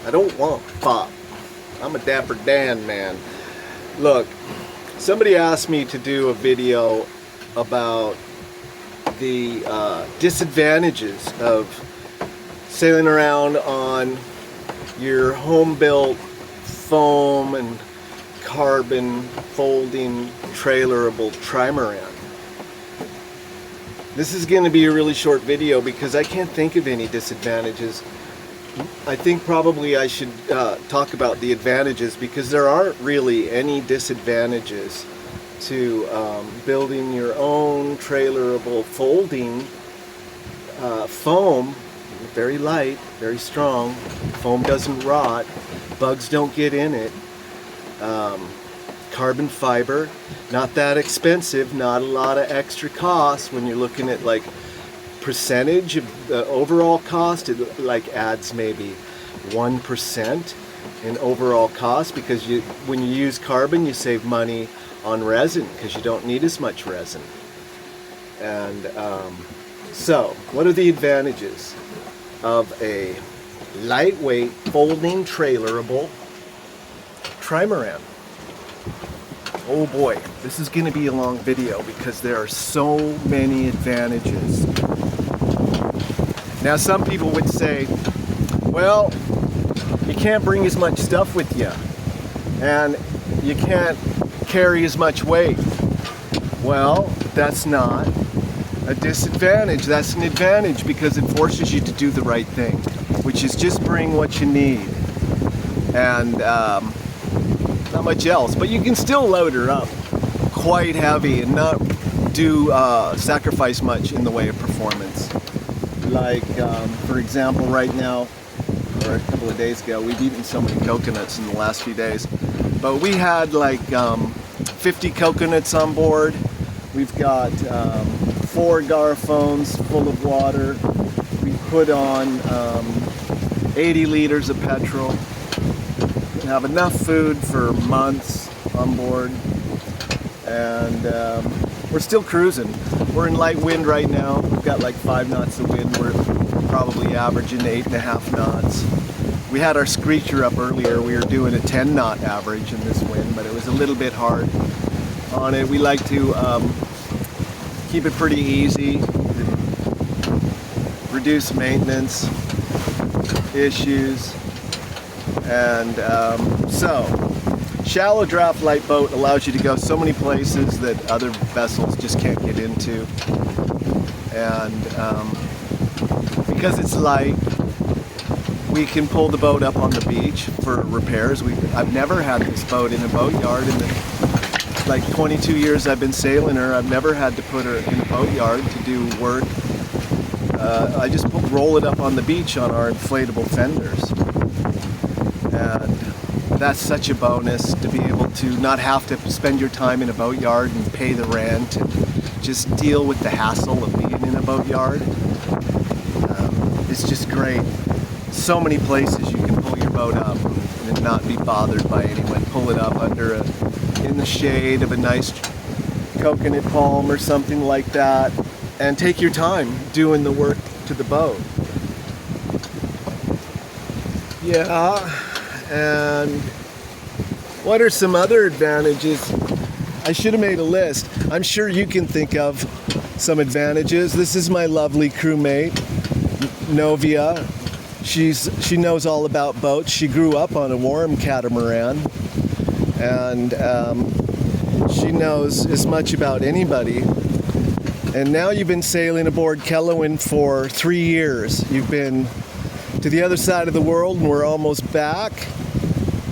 I don't want pop. I'm a Dapper Dan man. Look, somebody asked me to do a video about the disadvantages of sailing around on your home-built foam and carbon folding trailerable Trimaran. This is going to be a really short video because I can't think of any disadvantages. I think probably I should talk about the advantages, because there aren't really any disadvantages to building your own trailerable folding foam. Very light, very strong. Foam doesn't rot, bugs don't get in it. Carbon fiber, not that expensive, not a lot of extra cost. When you're looking at like percentage of the overall cost, it like adds maybe 1% in overall cost, because when you use carbon, you save money on resin because you don't need as much resin. And so what are the advantages of a lightweight folding trailerable Trimaran? Oh boy, this is going to be a long video because there are so many advantages. Now some people would say, well, you can't bring as much stuff with you and you can't carry as much weight. Well, that's not a disadvantage, that's an advantage, because it forces you to do the right thing, which is just bring what you need and not much else. But you can still load her up quite heavy and not do sacrifice much in the way of performance. Like for example, right now, or a couple of days ago, we've eaten so many coconuts in the last few days, but we had like 50 coconuts on board. We've got 4 garphones full of water. We put on 80 liters of petrol. We have enough food for months on board, and we're still cruising. We're in light wind right now. We've got like 5 knots of wind. We're probably averaging 8.5 knots. We had our screecher up earlier. We were doing a 10 knot average in this wind, but it was a little bit hard on it. We like to keep it pretty easy, reduce maintenance issues, and so shallow draft light boat allows you to go so many places that other vessels just can't get into, and because it's light, we can pull the boat up on the beach for repairs. I've never had this boat in a boatyard in the like 22 years I've been sailing her. I've never had to put her in a boatyard to do work. I just roll it up on the beach on our inflatable fenders, and that's such a bonus to be able to not have to spend your time in a boatyard and pay the rent and just deal with the hassle of being in a boatyard. It's just great. So many places you can pull your boat up and not be bothered by anyone. Pull it up in the shade of a nice coconut palm or something like that, and take your time doing the work to the boat. Yeah, and what are some other advantages? I should have made a list. I'm sure you can think of some advantages. This is my lovely crewmate, Novia. She knows all about boats. She grew up on a warm catamaran, and she knows as much about anybody. And now you've been sailing aboard Kellowin for 3 years. You've been to the other side of the world, and we're almost back.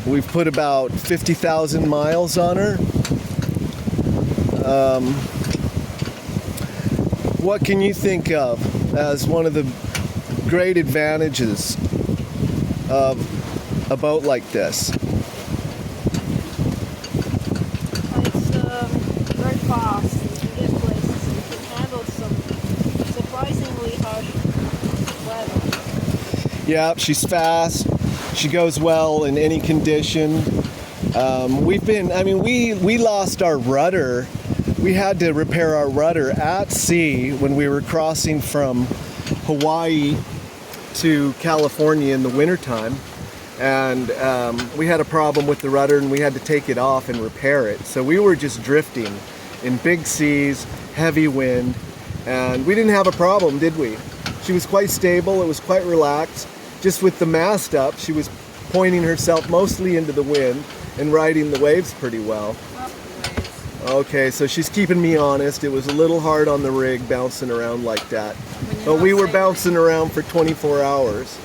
We've put about 50,000 miles on her. What can you think of as one of the great advantages of a boat like this? It's very fast. You can get places. You can handle some surprisingly harsh weather. Yeah, she's fast. She goes well in any condition. We lost our rudder. We had to repair our rudder at sea when we were crossing from Hawaii to California in the wintertime. and we had a problem with the rudder, and we had to take it off and repair it. So we were just drifting in big seas, heavy wind, and we didn't have a problem, did we? She was quite stable, it was quite relaxed. Just with the mast up, she was pointing herself mostly into the wind and riding the waves pretty well. Okay, so she's keeping me honest. It was a little hard on the rig bouncing around like that. But we were bouncing around for 24 hours.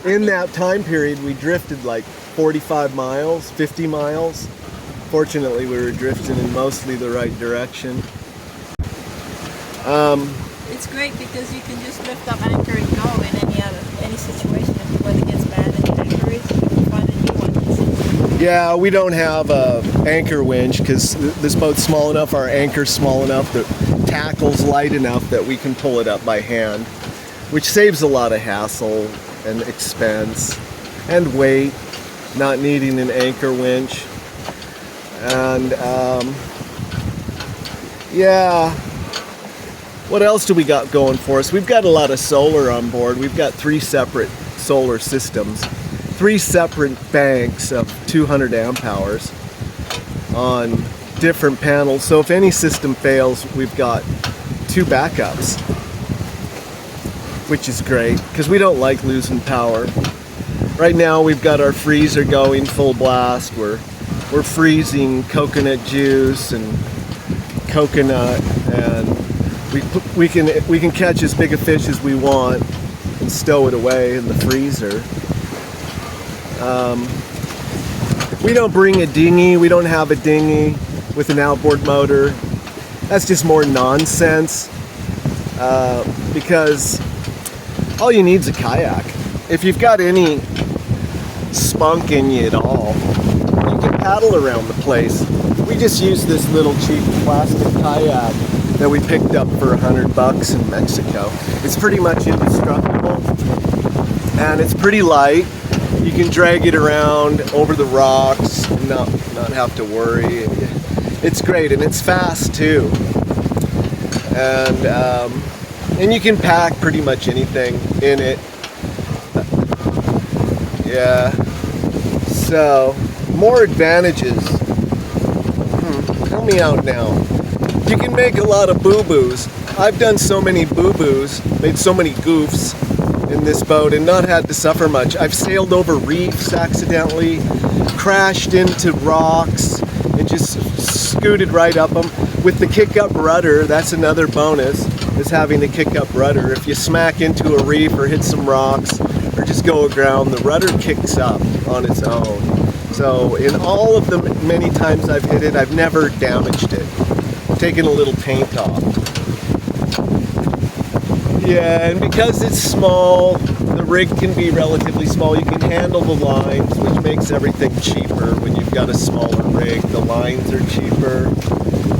In that time period, we drifted like 45 miles, 50 miles. Fortunately, we were drifting in mostly the right direction. It's great because you can just lift up anchor and go in any situation. If the weather gets bad and the anchor is, you can find a new one. Yeah, we don't have a anchor winch because this boat's small enough, our anchor's small enough, the tackle's light enough that we can pull it up by hand, which saves a lot of hassle and expense and weight, not needing an anchor winch. And yeah, what else do we got going for us? We've got a lot of solar on board. We've got 3 separate solar systems, 3 separate banks of 200 amp hours on different panels. So if any system fails, we've got 2 backups, which is great because we don't like losing power. Right now we've got our freezer going full blast. We're freezing coconut juice and coconut, and we can catch as big a fish as we want and stow it away in the freezer. We don't bring a dinghy. We don't have a dinghy with an outboard motor. That's just more nonsense because all you need is a kayak. If you've got any spunk in you at all, you can paddle around the place. We just use this little cheap plastic kayak that we picked up for $100 in Mexico. It's pretty much indestructible and it's pretty light. You can drag it around over the rocks and not have to worry. It's great and it's fast too. And you can pack pretty much anything in it. Yeah. So, more advantages. Help me out now. You can make a lot of boo-boos. I've done so many boo-boos, made so many goofs in this boat and not had to suffer much. I've sailed over reefs accidentally, crashed into rocks, and just scooted right up them. With the kick-up rudder, that's another bonus, is having a kick-up rudder. If you smack into a reef or hit some rocks or just go aground, the rudder kicks up on its own. So in all of the many times I've hit it, I've never damaged it. Taken a little paint off. Yeah, and because it's small, the rig can be relatively small. You can handle the lines, which makes everything cheaper. When you've got a smaller rig, the lines are cheaper,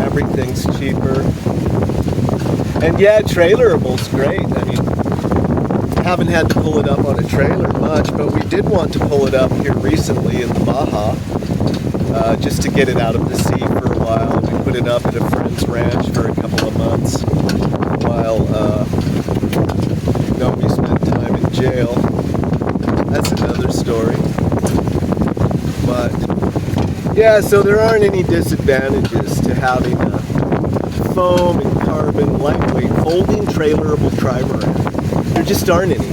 everything's cheaper. And yeah, trailerable's great. I mean, haven't had to pull it up on a trailer much, but we did want to pull it up here recently in the Baja, just to get it out of the sea for a while. We put it up at a friend's ranch for a couple of months while Nomi spent time in jail. That's another story. But yeah, so there aren't any disadvantages to having a foam and carbon lightweight folding trailerable trimaran. There just aren't any.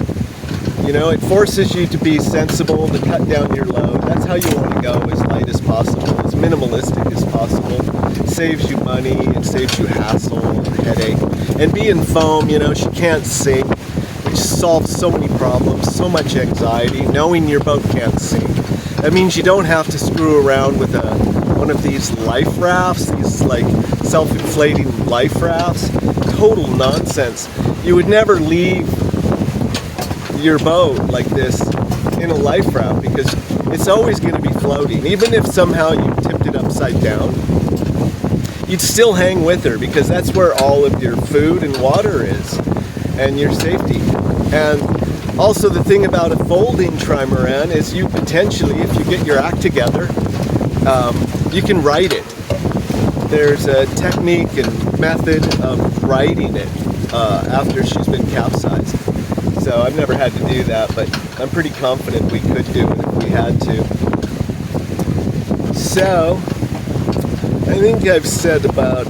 You know, it forces you to be sensible, to cut down your load. That's how you want to go, as light as possible, as minimalistic as possible. It saves you money, it saves you hassle and headache. And being foam, you know, she can't sink, which solves so many problems, so much anxiety, knowing your boat can't sink. That means you don't have to screw around with one of these life rafts, these like self-inflating life rafts. Total nonsense. You would never leave your boat like this in a life raft because it's always going to be floating. Even if somehow you tipped it upside down, you'd still hang with her because that's where all of your food and water is and your safety. And also the thing about a folding trimaran is you potentially, if you get your act together, you can ride it. There's a technique and method of riding it after she's been capsized. So I've never had to do that, but I'm pretty confident we could do it if we had to. So, I think I've said about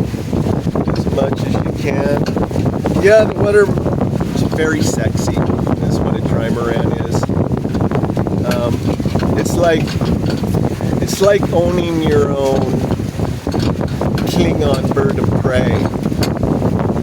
as much as you can. Yeah, the water is very sexy, is what a trimaran is. It's like owning your own Klingon bird of prey.